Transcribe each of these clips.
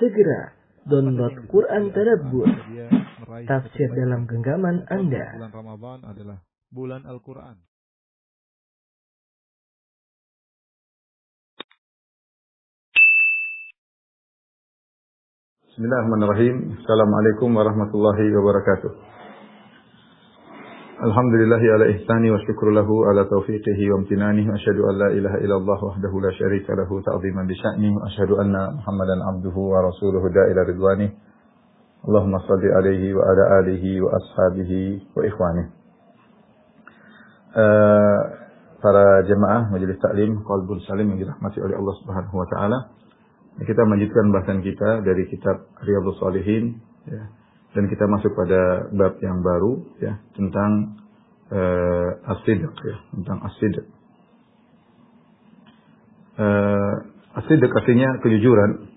Segera download Quran Tadabbur, tafsir dalam genggaman Anda. Bulan Ramadan adalah bulan Al-Quran. Bismillahirrahmanirrahim. Assalamualaikum warahmatullahi wabarakatuh. Alhamdulillahi ala ihsani wa syukru lahu ala taufiqihi wa amtinani. Asyhadu an la ilaha illallah wahdahu la syarika lahu ta'ziman bi sya'ni. Asyhadu anna Muhammadan abduhu wa rasuluhu da'ila ridwani. Allahumma salli alaihi wa ala alihi wa ashabihi wa ikhwani. Para jemaah majelis taklim Qalbul Salim yang dirahmati oleh Allah Subhanahu wa taala. Kita melanjutkan bahasan kita dari kitab Riyadhus Shalihin, ya. Dan kita masuk pada bab yang baru, ya, tentang as-sidq, ya, tentang as-sidq. As-sidq artinya kejujuran.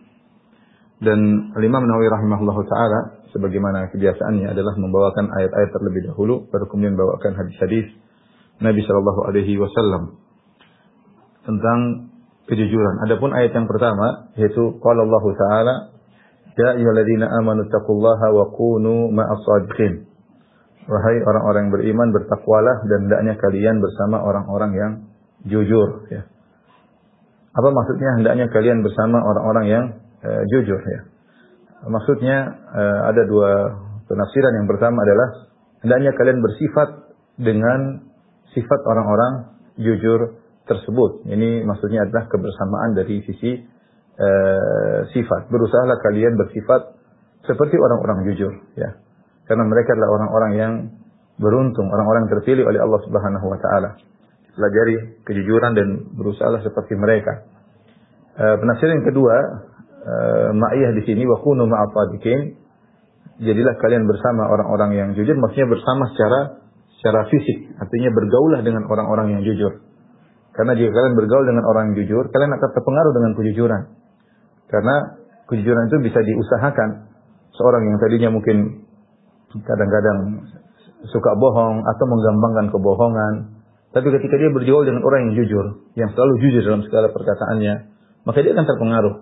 Dan Imam Nawawi rahimahullahu taala sebagaimana kebiasaannya adalah membawakan ayat-ayat terlebih dahulu baru kemudian membawakan hadis-hadis Nabi sallallahu alaihi wasallam tentang kejujuran. Adapun ayat yang pertama yaitu qala Allah taala ya ayyuhalladzina amanu taqullaha wa kunu ma'as shadiqin. Wahai orang-orang yang beriman, bertakwalah dan hendaknya kalian bersama orang-orang yang jujur, ya. Apa maksudnya hendaknya kalian bersama orang-orang yang jujur, ya? Maksudnya ada dua penafsiran. Yang pertama adalah hendaknya kalian bersifat dengan sifat orang-orang jujur tersebut. Ini maksudnya adalah kebersamaan dari sisi sifat. Berusahalah kalian bersifat seperti orang-orang jujur, ya. Karena mereka adalah orang-orang yang beruntung, orang-orang yang terpilih oleh Allah Subhanahu wa taala. Pelajari kejujuran dan berusahalah seperti mereka. Penafsiran yang kedua, ma'iyah di sini wa kunu ma'as shadiqin. Jadilah kalian bersama orang-orang yang jujur, maksudnya bersama secara fisik, artinya bergaulah dengan orang-orang yang jujur. Karena jika kalian bergaul dengan orang yang jujur, kalian akan terpengaruh dengan kejujuran. Karena kejujuran itu bisa diusahakan. Seorang yang tadinya mungkin kadang-kadang suka bohong atau menggampangkan kebohongan, tapi ketika dia bergaul dengan orang yang jujur, yang selalu jujur dalam segala perkataannya, maka dia akan terpengaruh.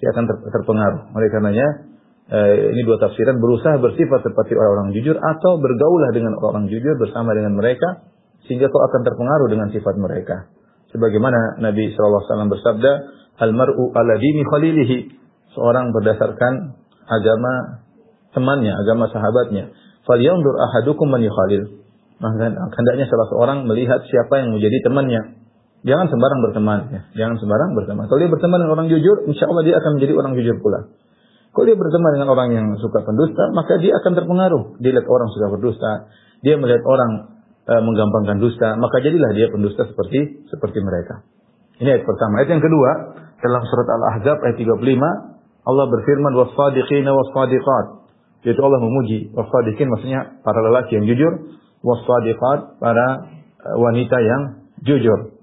Dia akan terpengaruh. Oleh karenanya, ini dua tafsiran, berusaha bersifat seperti orang-orang jujur atau bergaulah dengan orang jujur bersama dengan mereka, sehingga kau akan terpengaruh dengan sifat mereka. Sebagaimana Nabi SAW bersabda, Al-mar'u ala dini khalilihi. Seorang berdasarkan agama temannya, agama sahabatnya. Falyanzur ahadukum man yukhalil. Maka hendaknya salah seorang melihat siapa yang menjadi temannya. Jangan sembarang berteman, ya. Jangan sembarang berteman. Kalau dia berteman dengan orang jujur, insyaallah dia akan menjadi orang jujur pula. Kalau dia berteman dengan orang yang suka pendusta, maka dia akan terpengaruh. Dia lihat orang suka berdusta, dia melihat orang menggampangkan dusta, maka jadilah dia pendusta seperti mereka. Ini ayat pertama. Ayat yang kedua, dalam surat Al-Ahzab ayat 35, Allah berfirman was-shadiqina was-shadiqat. Yaitu Allah memuji was-shadiqin, maksudnya para lelaki yang jujur, was-shadiqat, para wanita yang jujur.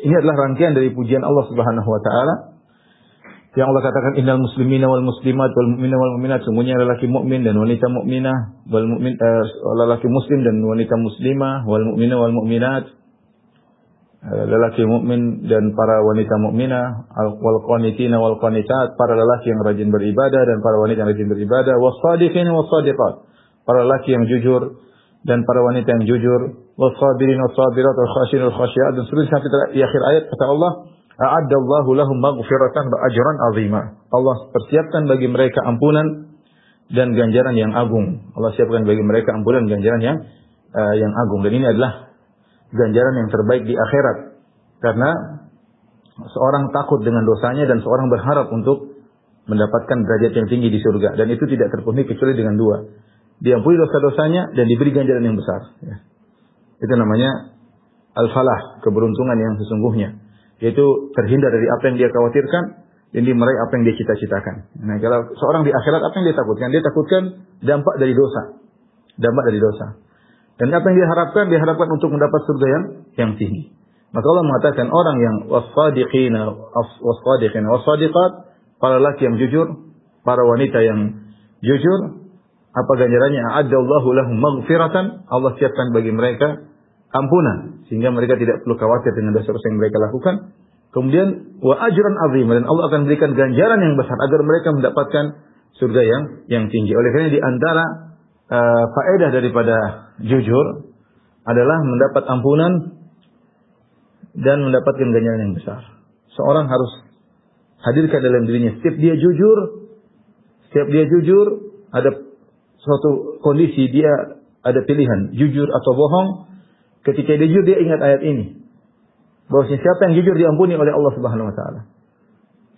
Ini adalah rangkaian dari pujian Allah Subhanahu wa taala. Yang Allah katakan innal muslimina wal muslimat wal mu'mina wal mu'minat, semuanya lelaki mukmin dan wanita mukminah, wal mu'min lelaki muslim dan wanita muslimah, wal mu'mina wal mu'minat, lelaki mukmin dan para wanita mukminah, wal qanitina wal qanitat, para lelaki yang rajin beribadah dan para wanita yang rajin beribadah, was-shadiqina was-shadiqat, para lelaki yang jujur dan para wanita yang jujur, was-sabirin was-sabirat wal khashirin wal khashiat, dan seterusnya sampai di akhir ayat kata Allah, a'addallahu lahum maghfiratan wa ajran 'azima. Allah persiapkan bagi mereka ampunan dan ganjaran yang agung. Allah siapkan bagi mereka ampunan dan ganjaran yang agung. Dan ini adalah ganjaran yang terbaik di akhirat. Karena seorang takut dengan dosanya dan seorang berharap untuk mendapatkan derajat yang tinggi di surga. Dan itu tidak terpenuhi kecuali dengan dua. Diampuni dosa-dosanya dan diberi ganjaran yang besar. Ya. Itu namanya al-falah, keberuntungan yang sesungguhnya. Yaitu terhindar dari apa yang dia khawatirkan dan dia meraih apa yang dia cita-citakan. Nah, kalau seorang di akhirat apa yang dia takutkan? Dia takutkan dampak dari dosa. Dampak dari dosa. Dan apa yang dia harapkan untuk mendapat surga yang tinggi. Maka Allah mengatakan orang yang was-shadiqina was-shadiqat, para lelaki yang jujur, para wanita yang jujur, apa ganjarannya? A'addallahu lahum maghfiratan, Allah siapkan bagi mereka ampunan sehingga mereka tidak perlu khawatir dengan dosa-dosa yang mereka lakukan, Kemudian wa ajran azim, dan Allah akan berikan ganjaran yang besar agar mereka mendapatkan surga yang tinggi. Oleh karena di antara faedah daripada jujur adalah mendapat ampunan dan mendapatkan ganjaran yang besar. Seorang harus hadirkan dalam dirinya setiap dia jujur ada suatu kondisi, dia ada pilihan jujur atau bohong. Ketika dia jujur, dia ingat ayat ini, bahwasanya siapa yang jujur diampuni oleh Allah Subhanahu wa taala.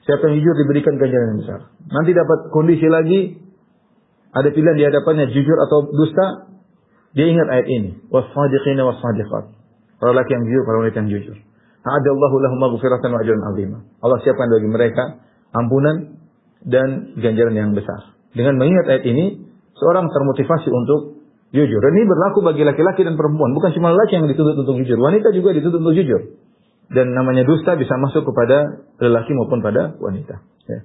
Siapa yang jujur diberikan ganjaran yang besar. Nanti dapat kondisi lagi, ada pilihan di hadapannya jujur atau dusta, dia ingat ayat ini, was-sadiqina was-sadiqat. Para laki yang jujur, para wanita yang jujur. A'adallahu lahum maghfiratan wa ajran 'azima. Allah siapkan bagi mereka ampunan dan ganjaran yang besar. Dengan mengingat ayat ini, seorang termotivasi untuk jujur. Dan ini berlaku bagi laki-laki dan perempuan. Bukan cuma laki yang dituntut untuk jujur. Wanita juga dituntut untuk jujur. Dan namanya dusta bisa masuk kepada lelaki maupun pada wanita. Ya.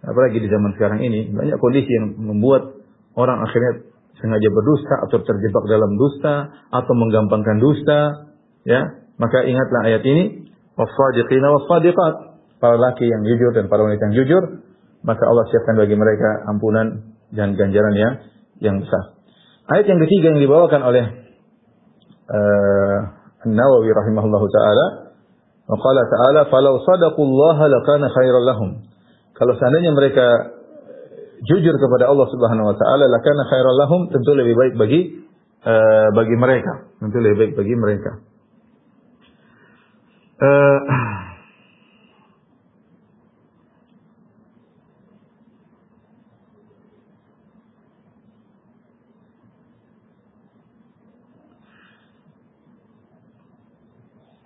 Apalagi di zaman sekarang ini, banyak kondisi yang membuat orang akhirnya sengaja berdusta atau terjebak dalam dusta atau menggampangkan dusta. Ya, maka ingatlah ayat ini, was-sadiqina was-sadiqat. Para laki yang jujur dan para wanita yang jujur, maka Allah siapkan bagi mereka ampunan dan ganjaran yang besar. Ayat yang ketiga yang dibawakan oleh An-Nawawi rahimahullahu taala, qala ta'ala falau sadaqullaha lakana khairan lahum. Kalau seandainya mereka jujur kepada Allah Subhanahu wa taala, lakana khairan lahum, tentu lebih baik bagi mereka. Tentu lebih baik bagi mereka.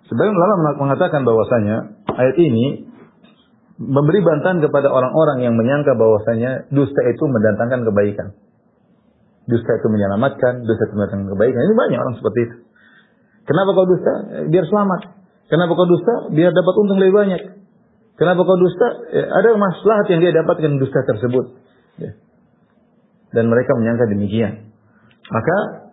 Sebagian ulama mengatakan bahwasanya ayat ini memberi bantahan kepada orang-orang yang menyangka bahwasanya dusta itu mendatangkan kebaikan. Dusta itu menyelamatkan, dusta itu mendatangkan kebaikan. Ini banyak orang seperti itu. Kenapa kau dusta? Biar selamat. Kenapa kau dusta? Biar dapat untung lebih banyak. Kenapa kau dusta? Ada maslahat yang dia dapatkan dusta tersebut. Dan mereka menyangka demikian. Maka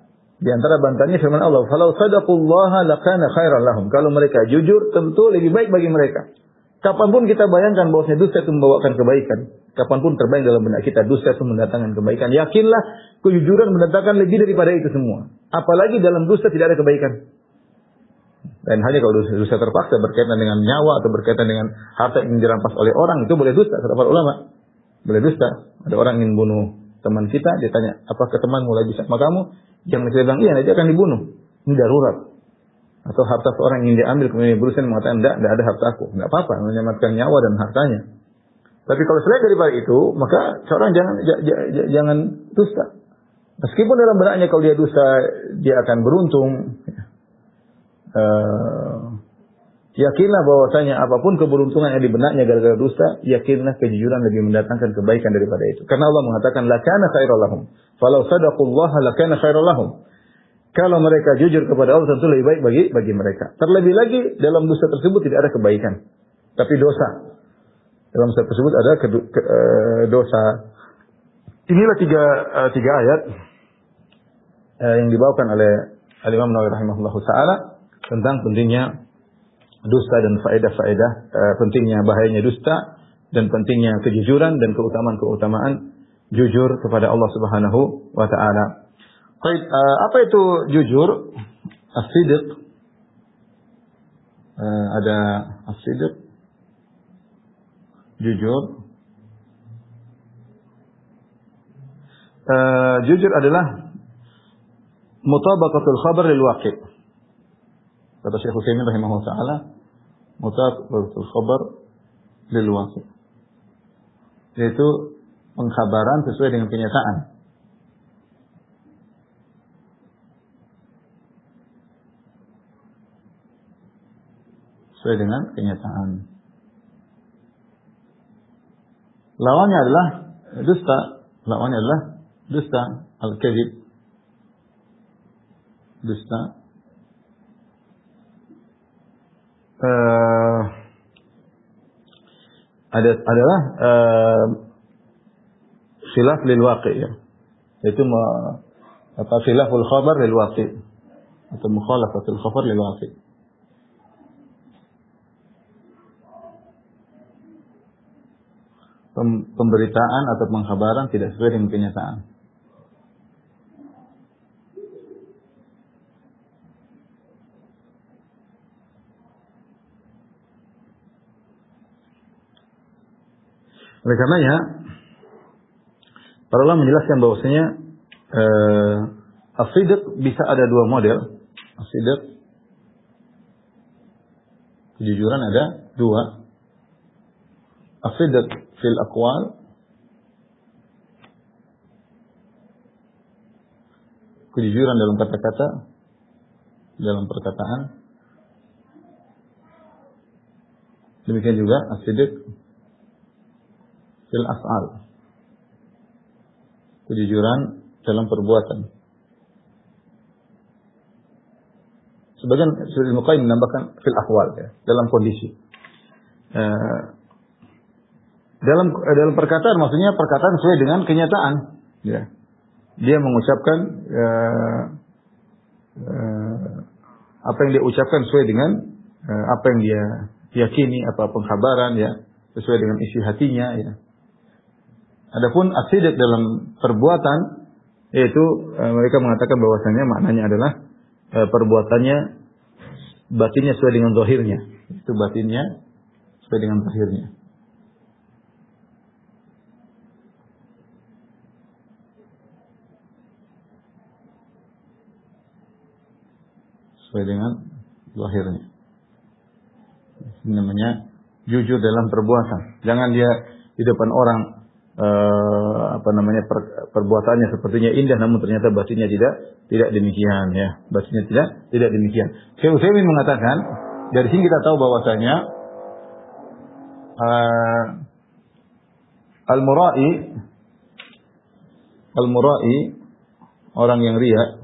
di antara bantahannya firman Allah, "Falau sadaqullaha lakana khairan lahum." Kalau mereka jujur, tentu lebih baik bagi mereka. Kapanpun kita bayangkan bahwa dusta itu membawakan kebaikan, kapanpun terbayang dalam benak kita dusta itu mendatangkan kebaikan, yakinlah kejujuran mendatangkan lebih daripada itu semua. Apalagi dalam dusta tidak ada kebaikan. Dan hanya kalau dusta terpaksa berkaitan dengan nyawa atau berkaitan dengan harta yang dirampas oleh orang, itu boleh dusta, kata para ulama. Boleh dusta. Ada orang ingin bunuh teman kita, dia tanya, apakah temanmu lagi sama kamu? Jangan kita bilang, iya, nanti akan dibunuh. Ini darurat. Atau harta seorang yang diambil, kemudian berusaha mengatakan, tidak ada harta aku. Tidak apa-apa, menyelamatkan nyawa dan hartanya. Tapi kalau selain daripada itu, maka seorang jangan dusta. Meskipun dalam benaknya kalau dia dusta, dia akan beruntung. Yakinlah bahwasanya apapun keberuntungan yang di benaknya gara-gara dusta, yakinlah kejujuran lebih mendatangkan kebaikan daripada itu. Karena Allah mengatakan, lakana khairan lahum. Falau sadaqullaha lakana khairan lahum. Kalau mereka jujur kepada Allah, tentu lebih baik bagi mereka. Terlebih lagi dalam dusta tersebut tidak ada kebaikan, tapi dosa. Dalam dusta tersebut ada dosa. Inilah tiga ayat yang dibawakan oleh Al-Imam Nawawi rahimahullahu taala tentang pentingnya dusta dan faedah-faedah, pentingnya bahayanya dusta dan pentingnya kejujuran dan keutamaan jujur kepada Allah Subhanahu wa taala. Baik, apa itu jujur? As-sidq. Ada as-sidq. Jujur. Jujur adalah mutabaqatul khabar lil waqi'. Kata Syekh Utsaimin rahimahullah taala, mutabaqatul khabar lil waqi'. Yaitu pengkhabaran sesuai dengan kenyataan. Sesuai dengan kenyataan. Lawannya adalah dusta. Lawannya adalah dusta, al-kadzib. Dusta. Adalah khilaf lil waqi', ya. Yaitu khilaful khabar lil waqi' atau mukhalafatul khabar lil waqi'. pemberitaan atau pengkhabaran tidak sesuai dengan kenyataan. Oleh karenanya, para ulama menjelaskan bahwasanya as-sidq bisa ada dua model. As-sidq, kejujuran ada dua. As-sidq fil aqwal, kejujuran dalam kata-kata, dalam perkataan. Demikian juga as-sidq fil af'al, kejujuran dalam perbuatan. Sebagian Ibnu Qayyim menambahkan fil ahwal, ya, dalam kondisi. Dalam perkataan maksudnya perkataan sesuai dengan kenyataan, ya. Dia mengucapkan apa yang dia ucapkan sesuai dengan apa yang dia yakini, apa pengkhabaran, ya, sesuai dengan isi hatinya, ya. Adapun as-sidq dalam perbuatan, yaitu mereka mengatakan bahwasanya maknanya adalah perbuatannya batinnya sesuai dengan zahirnya. Itu batinnya sesuai dengan zahirnya. Sesuai dengan zahirnya. Ini namanya jujur dalam perbuatan. Jangan dia di depan orang perbuatannya sepertinya indah, namun ternyata batinnya tidak demikian, ya. Batinnya tidak demikian. Syekh Utsaimin mengatakan, dari sini kita tahu bahwasanya al-mura'i orang yang riya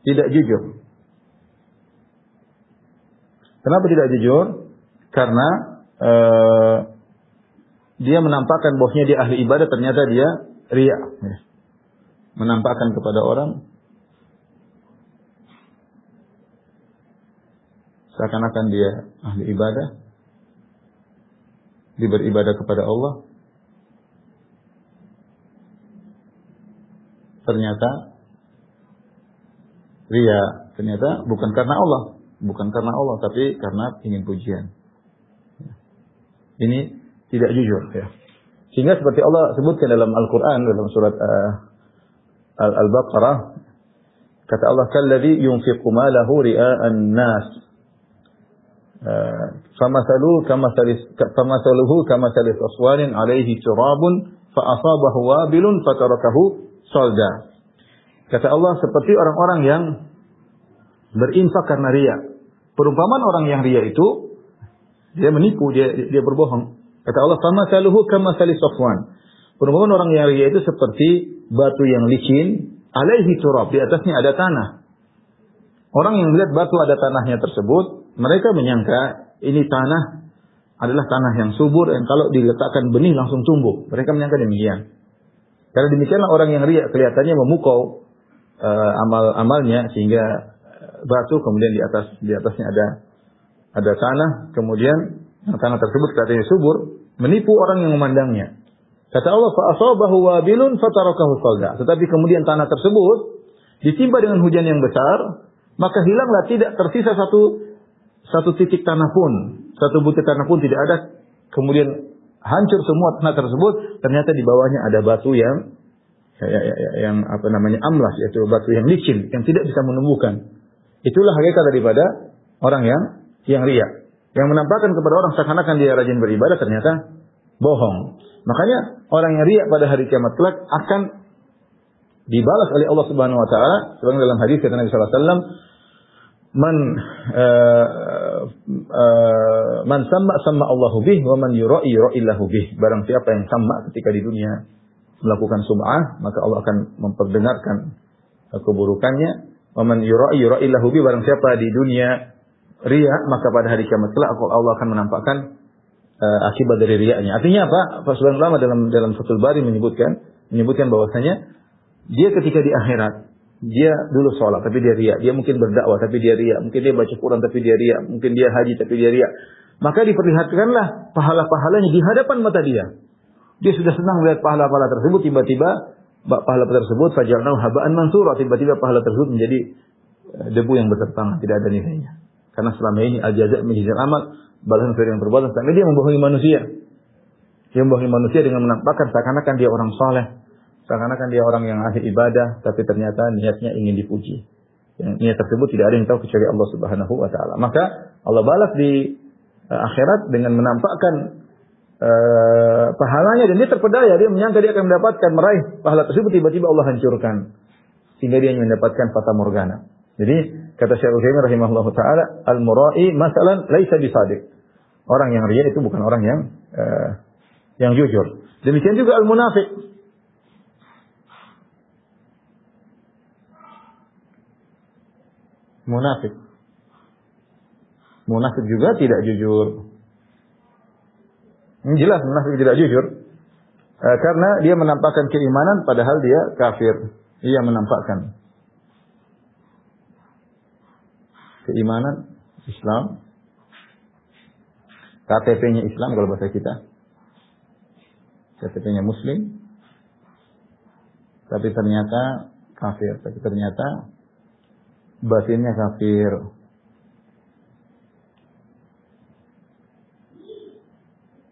tidak jujur. Kenapa tidak jujur? Karena dia menampakkan bahwasanya dia ahli ibadah, ternyata dia riya. Menampakkan kepada orang seakan-akan dia ahli ibadah, dia beribadah kepada Allah, ternyata riya, ternyata bukan karena Allah, tapi karena ingin pujian. Ini tidak jujur, ya. Sehingga seperti Allah sebutkan dalam Al-Quran, dalam surat Al-Baqarah, kata Allah, kalladzi yunfiqu malahu ria'an nas, famathaluhu kamathali safwanin alaihi turabun fa asabahu wabilun fatarakahu salda. Kata Allah, seperti orang-orang yang berinfak karena riya. Perumpamaan orang yang riya itu, dia menipu, dia berbohong. Kata Allah, famathaluhu kamathali safwan. Perumpamaan orang yang riya itu seperti batu yang licin, alaihi turab, di atasnya ada tanah. Orang yang melihat batu ada tanahnya tersebut, mereka menyangka ini tanah adalah tanah yang subur, dan kalau diletakkan benih langsung tumbuh. Mereka menyangka demikian. Karena demikianlah orang yang riya, kelihatannya memukau amal-amalnya, sehingga batu, kemudian di atasnya ada tanah, kemudian tanah tersebut katanya subur, menipu orang yang memandangnya. Kata Allah, fa asabahu wabilun fatarakahu salda. Tetapi kemudian tanah tersebut ditimpa dengan hujan yang besar, maka hilanglah, tidak tersisa satu titik tanah pun, satu butir tanah pun tidak ada. Kemudian hancur semua tanah tersebut, ternyata di bawahnya ada batu yang amlas, yaitu batu yang licin, yang tidak bisa menumbuhkan. Itulah hakikat daripada orang yang riya. Yang menampakkan kepada orang seakan-akan dia rajin beribadah, ternyata bohong. Makanya orang yang riya pada hari kiamat kelak akan dibalas oleh Allah Subhanahu wa taala, sebagaimana dalam hadis kata Nabi sallallahu alaihi wasallam, man samma Allahu bih wa man yura'i illahu bih. Barang siapa yang sama ketika di dunia melakukan sum'ah, maka Allah akan memperdengarkan keburukannya. Wa man yura'i illahu bih, barang siapa di dunia riya, maka pada hari kiamat kelak Allah akan menampakkan akibat dari riyanya. Artinya apa? Sebagian ulama dalam Fathul Bari menyebutkan bahwasanya dia ketika di akhirat, dia dulu sholat tapi dia riya, dia mungkin berdakwah tapi dia riya, mungkin dia baca Quran tapi dia riya, mungkin dia haji tapi dia riya. Maka diperlihatkanlah pahala-pahalanya di hadapan mata dia. Dia sudah senang melihat pahala-pahala tersebut, tiba-tiba pahala tersebut fajalnahu haba'an mansura, tiba-tiba pahala tersebut menjadi debu yang berterbangan, tidak ada nilainya. Karena selama ini al-jaza' min jinsil amal, balasan sesuai dengan perbuatan. Tapi dia membohongi manusia. Dia membohongi manusia dengan menampakkan seakan-akan dia orang saleh, seakan-akan dia orang yang ahli ibadah, tapi ternyata niatnya ingin dipuji. Yang niat tersebut tidak ada yang tahu kecuali Allah Subhanahu wa taala. Maka Allah balas di akhirat dengan menampakkan pahalanya, dan dia terpedaya, dia menyangka dia akan mendapatkan meraih pahala tersebut, tiba-tiba Allah hancurkan sehingga dia mendapatkan fata morgana. Jadi kata Syekh Utsaimin rahimahullahu taala, al-mura'i masalan laisa bisadiq. Orang yang riya itu bukan orang yang jujur. Demikian juga al-munafiq. Munafik juga tidak jujur. Ini jelas munafik tidak jujur. Karena dia menampakkan keimanan padahal dia kafir. Ia menampakkan keimanan Islam, KTP-nya Islam kalau bahasa kita, KTP-nya Muslim, tapi ternyata kafir, tapi ternyata batinnya kafir.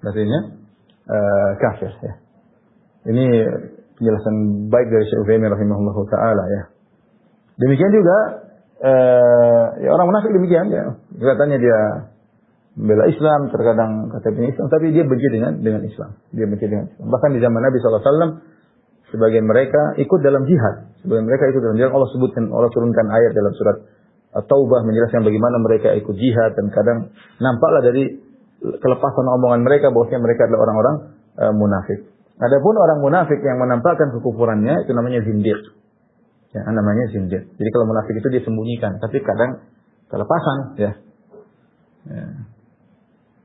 Batinnya kafir ya. Ini penjelasan baik dari Syekh Utsaimin rahimahullahu taala ya. Demikian juga ya orang munafik demikian ya. Kelihatannya dia membela Islam, terkadang KTP Islam, tapi dia benci dengan Islam. Dia benci dengan Islam. Bahkan di zaman Nabi SAW, sebagian mereka ikut dalam jihad. Sebagian mereka ikut dalam jihad. Allah sebutkan, Allah turunkan ayat dalam surat At-Taubah menjelaskan bagaimana mereka ikut jihad, dan kadang nampaklah dari kelepasan omongan mereka bahwasanya mereka adalah orang-orang munafik. Adapun orang munafik yang menampakkan kekufurannya itu namanya zindiq. Ya, namanya zindiq. Jadi kalau munafik itu dia sembunyikan, tapi kadang kelepasan ya.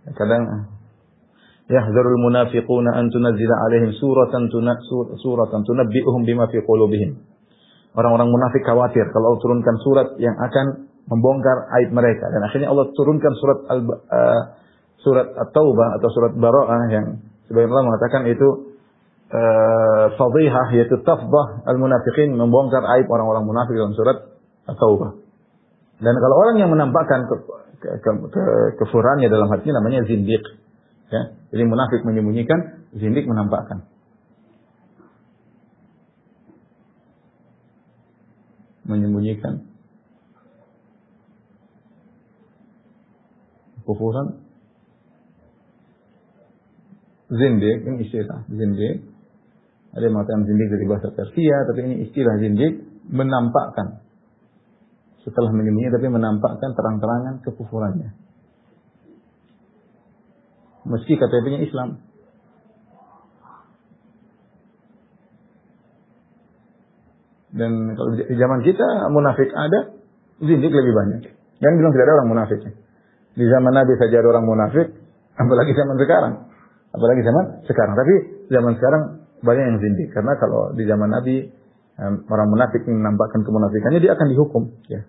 Kadang yahzarul munafiquna an tunazzila alaihim suratan tunabbi'uhum bima fi qulubihim. Orang-orang munafik khawatir kalau Allah turunkan surat yang akan membongkar aib mereka, dan akhirnya Allah turunkan surat At-Taubah atau surat Bara'ah yang sebagian Allah mengatakan itu fadhihah, yaitu tafdah al-munafiqin, membongkar aib orang-orang munafik dalam surat At-Taubah. Dan kalau orang yang menampakkan kekufurannya dalam hatinya namanya zindiq. Ya, jadi munafik menyembunyikan, zindiq menampakkan. Menyembunyikan kufuran. Zindiq ini istilah zindiq. Ada yang mengatakan zindiq dari bahasa Persia, tapi ini istilah zindiq, menampakkan. Setelah menyembunyikan tapi menampakkan terang-terangan kekufurannya. Meski KTP-nya Islam. Dan kalau di zaman kita munafik ada, zindiq lebih banyak. Jangan bilang tidak ada orang munafik. Di zaman Nabi saja ada orang munafik, apalagi zaman sekarang. Tapi zaman sekarang banyak yang zindiq. Karena kalau di zaman Nabi orang munafik menampakkan kemunafikannya, dia akan dihukum. Ya.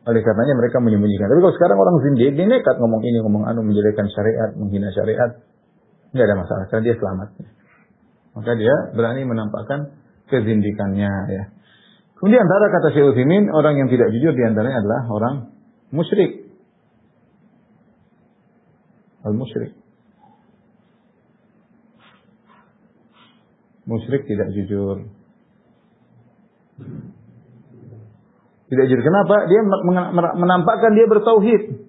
Oleh karenanya mereka menyembunyikan. Tapi kalau sekarang orang zindiq, dia nekat ngomong ini, ngomong anu, menjelekkan syariat, menghina syariat, nggak ada masalah, karena dia selamat. Maka dia berani menampakkan kezindikannya. Ya. Kemudian antara kata Syekh Utsaimin, orang yang tidak jujur diantaranya adalah orang musyrik. Al-musyrik. Musyrik tidak jujur. Tidak jujur. Kenapa? Dia menampakkan dia bertauhid.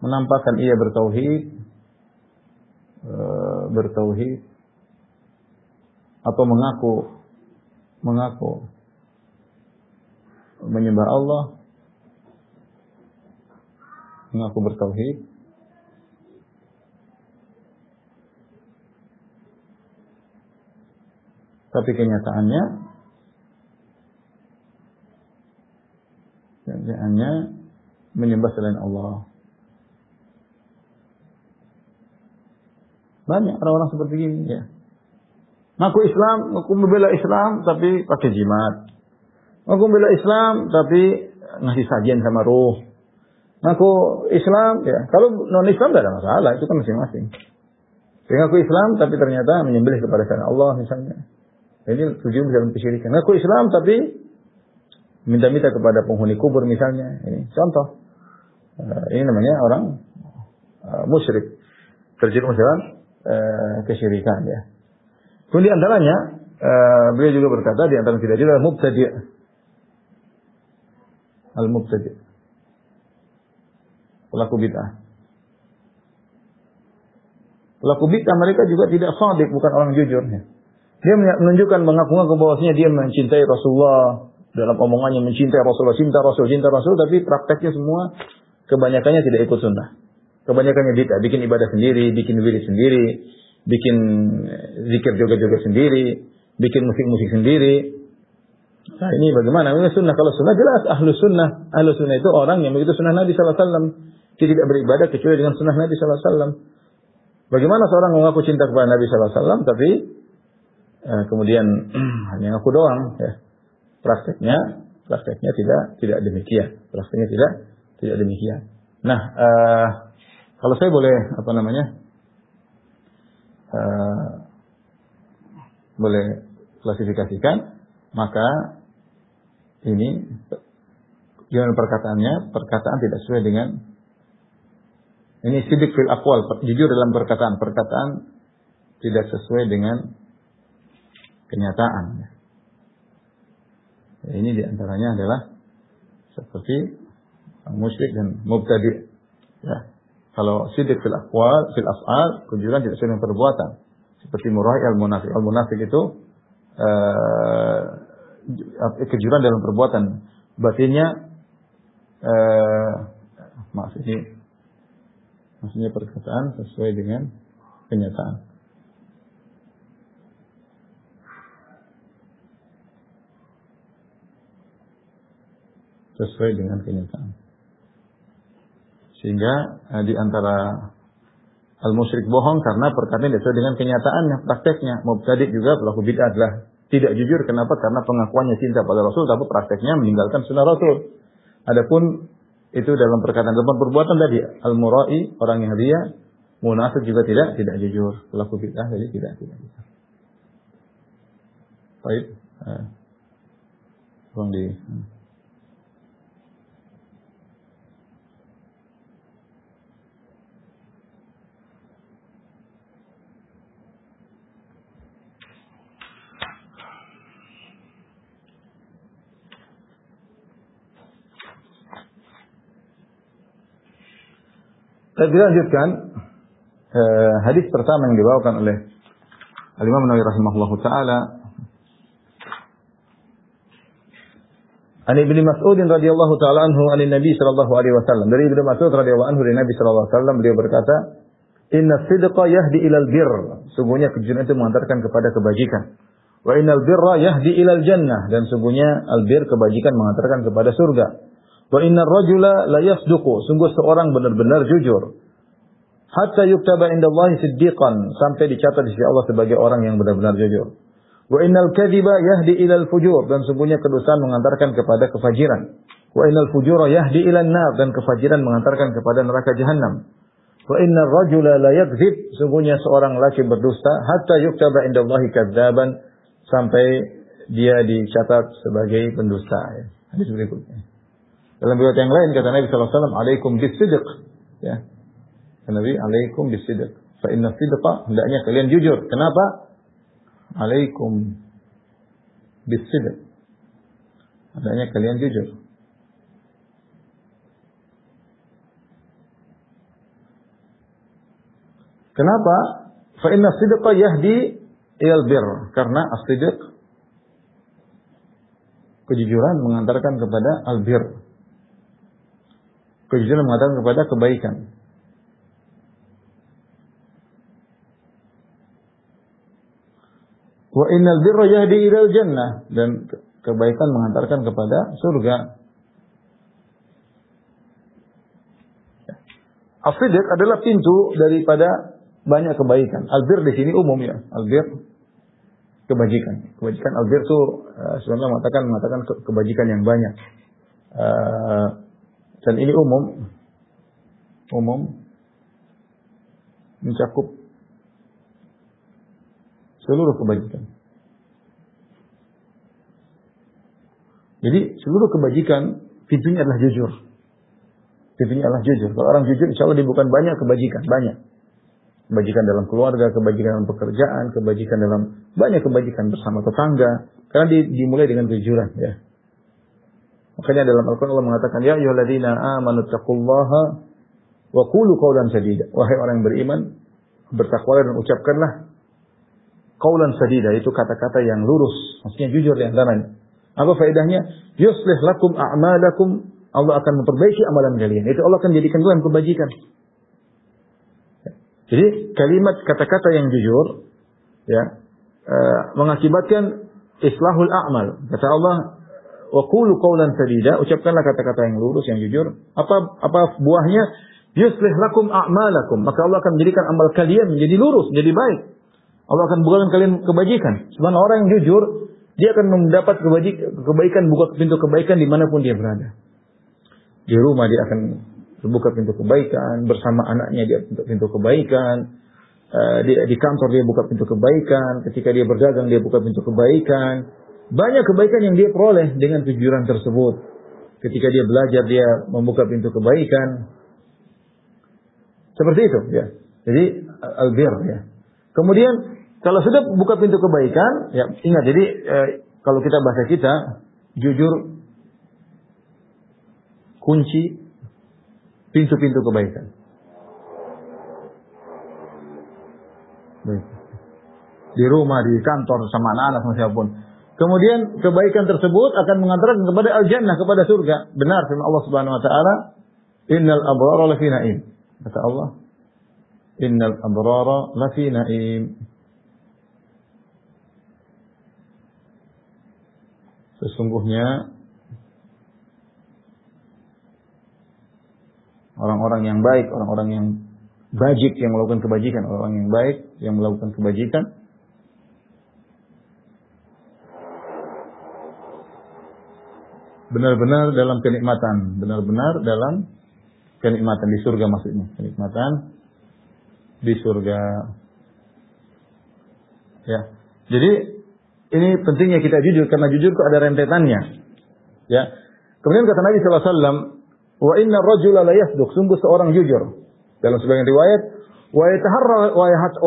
Menampakkan ia bertauhid. Bertauhid. Atau mengaku menyembah Allah. Mengaku bertauhid. Tapi kenyataannya menyembah selain Allah. Banyak orang-orang seperti ini ya. Ngaku Islam, ngaku membela Islam tapi pakai jimat. Ngaku membela Islam tapi ngasih sajian sama ruh. Ngaku Islam, ya. Kalau non-Islam tidak ada masalah, itu kan masing-masing. Dia ngaku Islam, tapi ternyata menyembelih kepada selain Allah misalnya. Ini tujuan dalam kesyirikan. Ngaku Islam, tapi minta-minta kepada penghuni kubur misalnya. Ini contoh. Ini namanya orang musyrik. Terjerumus dalam kesyirikan, ya. Kemudian antaranya, beliau juga berkata, di antara tidak juga mubtadi'. Al-mubtadi'. Pelaku bid'ah. Pelaku bid'ah mereka juga tidak shadiq, bukan orang jujur. Dia menunjukkan mengaku-ngaku bahwasanya dia mencintai Rasulullah, dalam omongannya mencintai Rasulullah, cinta Rasul, tapi prakteknya semua kebanyakannya tidak ikut sunnah. Kebanyakannya bid'ah, bikin ibadah sendiri, bikin wirid sendiri, bikin zikir joget-joget sendiri, bikin musik-musik sendiri. Nah, ini bagaimana? Ini sunnah. Kalau sunnah jelas ahlus sunnah. Ahlus sunnah itu orang yang begitu sunnah Nabi sallallahu alaihi wasallam. Dia tidak beribadah kecuali dengan sunnah Nabi sallallahu alaihi wasallam. Bagaimana seorang mengaku cinta kepada Nabi sallallahu alaihi wasallam tapi kemudian hanya ngaku doang, ya. Prakteknya tidak demikian. Prakteknya tidak demikian. Nah, kalau saya boleh boleh klasifikasikan, maka ini gimana perkataannya? Perkataan tidak sesuai dengan ini sidik fil aqwal, jujur dalam perkataan tidak sesuai dengan kenyataan. Ya, ini diantaranya adalah seperti musyrik dan mubtadi'. Ya. Kalau sidik fil aqwal, fil af'al, kejujuran tidak sesuai dengan perbuatan. Seperti murai al-munafiq. Al-munafiq itu kejujuran dalam perbuatan. Batinnya maksudnya perkataan sesuai dengan kenyataan. Sesuai dengan kenyataan. Sehingga di antara al-musyrik bohong karena perkataan tidak sesuai dengan kenyataannya, prakteknya. Mubtadi' juga pelaku bid'ah adalah tidak jujur. Kenapa? Karena pengakuannya cinta pada Rasul, tapi prakteknya meninggalkan sunnah Rasul. Adapun itu dalam perkataan, dalam perbuatan tadi, al-murai, orang yang ria, munafik juga tidak jujur. Pelaku bid'ah jadi tidak jujur. Baik. Tolong di Kita lanjutkan hadis pertama yang dibawakan oleh Al-Imam Nawawi rahimahullahu taala. An Ibnu Mas'ud radhiyallahu taala anhu an Nabi sallallahu alaihi wasallam. Dari Ibnu Mas'ud radhiyallahu anhu dari Nabi sallallahu alaihi wasallam beliau berkata, "Inna sidqa yahdi ilal birr." Sungguhnya kejujuran itu mengantarkan kepada kebajikan. Wa innal birra yahdi ilal jannah, dan sungguhnya albir kebajikan mengantarkan kepada surga. Wa innar rajula la yasduqu, sungguh seorang benar-benar jujur. Hatta yuktaba indallahi siddiqan, sampai dicatat di sisi Allah sebagai orang yang benar-benar jujur. Wa innal kadhiba yahdi ilal fujur, dan sungguhnya kedustaan mengantarkan kepada kefajiran. Wa innal fujura yahdi ilan nar, dan kefajiran mengantarkan kepada neraka jahanam. Wa innar rajula la yakdzib, sungguhnya seorang laki berdusta. Hatta yuktaba indallahi kadzaban, sampai dia dicatat sebagai pendusta. Hadis berikutnya. Dalam riwayat yang lain kata Nabi sallallahu alaihi wasallam, "Alaikum bis-sidq." Ya. Kata Nabi, "Alaikum bis-sidq. Fa inna sidqa," hendaknya kalian jujur. Kenapa? Alaikum bis-sidq. Hendaknya kalian jujur. Kenapa? Fa inna sidqa yahdi ilal birr. Karena as-sidq, kejujuran mengantarkan kepada al-birr. Kejujuran mengatakan kepada kebaikan. Wa innal birra yahdi ilal jannah, dan kebaikan mengantarkan kepada surga. As-sidq adalah pintu daripada banyak kebaikan. Al-bir di sini umum, ya. Al-bir kebajikan. Kebajikan al-bir itu sebenarnya mengatakan kebajikan yang banyak. Dan ini umum, umum, mencakup seluruh kebajikan. Jadi seluruh kebajikan pintunya adalah jujur. Pintunya adalah jujur. Kalau orang jujur, insya Allah dia bukan banyak kebajikan, banyak. Kebajikan dalam keluarga, kebajikan dalam pekerjaan, kebajikan dalam banyak kebajikan bersama tetangga. Karena dimulai dengan kejujuran. Ya. Makanya dalam Al-Quran Allah mengatakan, ya ayyuhalladzina amanu taqullaha wa qulu qawlan sadida. Wahai orang yang beriman, bertakwalah dan ucapkanlah qawlan sadida, itu kata-kata yang lurus, maksudnya jujur di antaranya. Apa faedahnya? Yuslih lakum a'malakum, Allah akan memperbaiki amalan kalian. Itu Allah akan jadikan kalian kebajikan. Jadi kalimat kata-kata yang jujur ya mengakibatkan islahul a'mal. Kata Allah, wa qulu qawlan sadida, ucapkanlah kata-kata yang lurus, yang jujur. Apa buahnya? Yuslih lakum a'malakum, maka Allah akan menjadikan amal kalian menjadi lurus, menjadi baik. Allah akan bukakan kalian kebajikan. Sebenarnya orang yang jujur, dia akan mendapat kebaikan, buka pintu kebaikan dimanapun dia berada. Di rumah dia akan buka pintu kebaikan, bersama anaknya dia buka pintu kebaikan, di kantor dia buka pintu kebaikan, ketika dia berdagang dia buka pintu kebaikan. Banyak kebaikan yang dia peroleh dengan kejujuran tersebut. Ketika dia belajar dia membuka pintu kebaikan. Seperti itu ya. Jadi albir ya. Kemudian kalau sudah buka pintu kebaikan, ya ingat, jadi kalau kita bahasa kita, jujur kunci pintu-pintu kebaikan. Baik. Di rumah, di kantor, sama anak-anak, sama siapapun. Kemudian kebaikan tersebut akan mengantarkan kepada al-jannah, kepada surga. Benar firman Allah Subhanahu wa taala, "Innal abrara lafi na'im." Kata Allah, "Innal abrara lafi na'im." Sesungguhnya orang-orang yang baik, orang-orang yang bajik yang melakukan kebajikan, orang yang baik yang melakukan kebajikan, benar-benar dalam kenikmatan, benar-benar dalam kenikmatan di surga maksudnya, kenikmatan di surga. Ya. Jadi ini pentingnya kita jujur, karena jujur itu ada rentetannya. Ya. Kemudian kata Nabi sallallahu alaihi wasallam, "Wa inna ar-rajula la yasduq", sungguh seorang jujur. Dalam sebagian riwayat, wa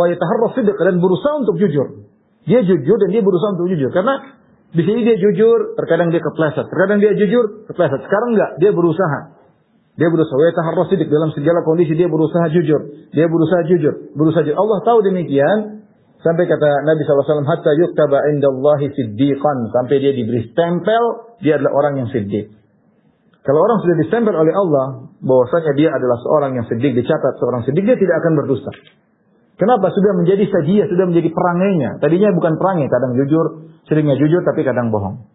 yataharra sidq, dan berusaha untuk jujur. Dia jujur dan dia berusaha untuk jujur. Karena di sini dia jujur, terkadang dia kepleset, terkadang dia jujur, kepleset. Sekarang enggak, dia berusaha. Dia berusaha, wa yataharra sidq, dalam segala kondisi dia berusaha jujur. Dia berusaha jujur, berusaha jujur. Allah tahu demikian. Sampai kata Nabi SAW, hatta yuktaba indallahi siddiqan, sampai dia diberi stempel, dia adalah orang yang siddiq. Kalau orang sudah distempel oleh Allah, bahwasanya dia adalah seorang yang siddiq, dicatat seorang siddiq, dia tidak akan berdusta. Kenapa? Sudah menjadi sajiyah, sudah menjadi perangainya. Tadinya bukan perangai, kadang jujur, seringnya jujur, tapi kadang bohong.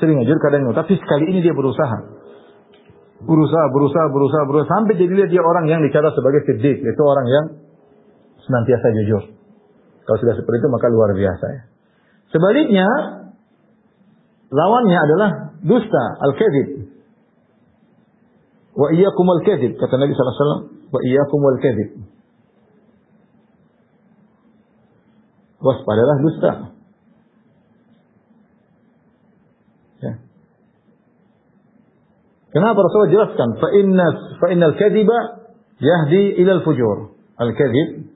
Seringnya jujur, kadang bohong. Tapi sekali ini dia berusaha. Berusaha, sampai jadi dia orang yang dicatat sebagai siddiq, yaitu orang yang senantiasa jujur. Kalau sudah seperti itu maka luar biasa ya. Sebaliknya, lawannya adalah dusta, al-kadzib. Wa iyyakum al-kadzib, kata Nabi sallallahu alaihi wasallam, wa iyyakum al-kadzib. Waspadalah dusta. Ya. Kenapa Rasulullah jelaskan? Fa innal kadhiba yahdi ila al-fujur. Al-kadzib.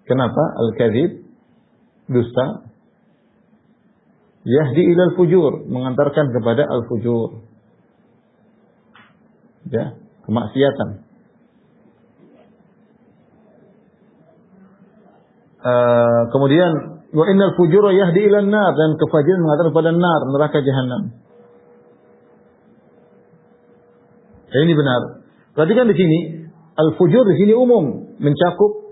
Kenapa? Al-kadzib, dusta, yahdi ilal fujur, mengantarkan kepada al-fujur. Ya, kemaksiatan. Kemudian wa innal fujura yahdi ilan nar, dan kefajiran mengantarkan kepada nar, neraka jahanam. Ini benar. Perhatikan di sini, al-fujur di sini umum, mencakup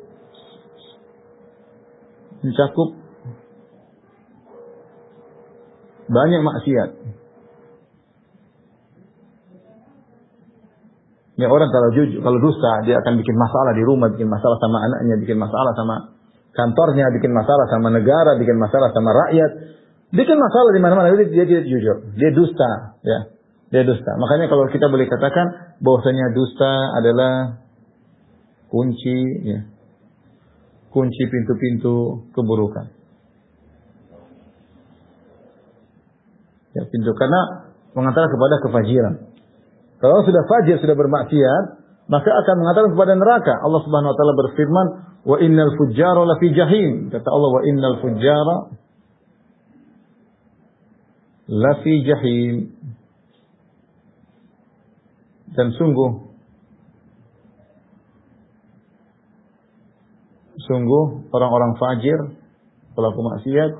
banyak maksiat. Ya, orang kalau dusta, dia akan bikin masalah di rumah, bikin masalah sama anaknya, bikin masalah sama kantornya, bikin masalah sama negara, bikin masalah sama rakyat, bikin masalah di mana-mana. Dia tidak jujur, dia dusta, ya, dia dusta. Makanya kalau kita boleh katakan bahwasanya dusta adalah kunci, ya. Kunci pintu-pintu keburukan. Ya, pintu karena mengantar kepada kefajiran. Kalau sudah fajir, sudah bermaksiat, maka akan mengantar kepada neraka. Allah Subhanahu wa taala berfirman, "Wa innal fujjara lafi jahim." Kata Allah, "Wa innal fujjara lafi jahim." Dan sungguh orang-orang fajir, pelaku maksiat,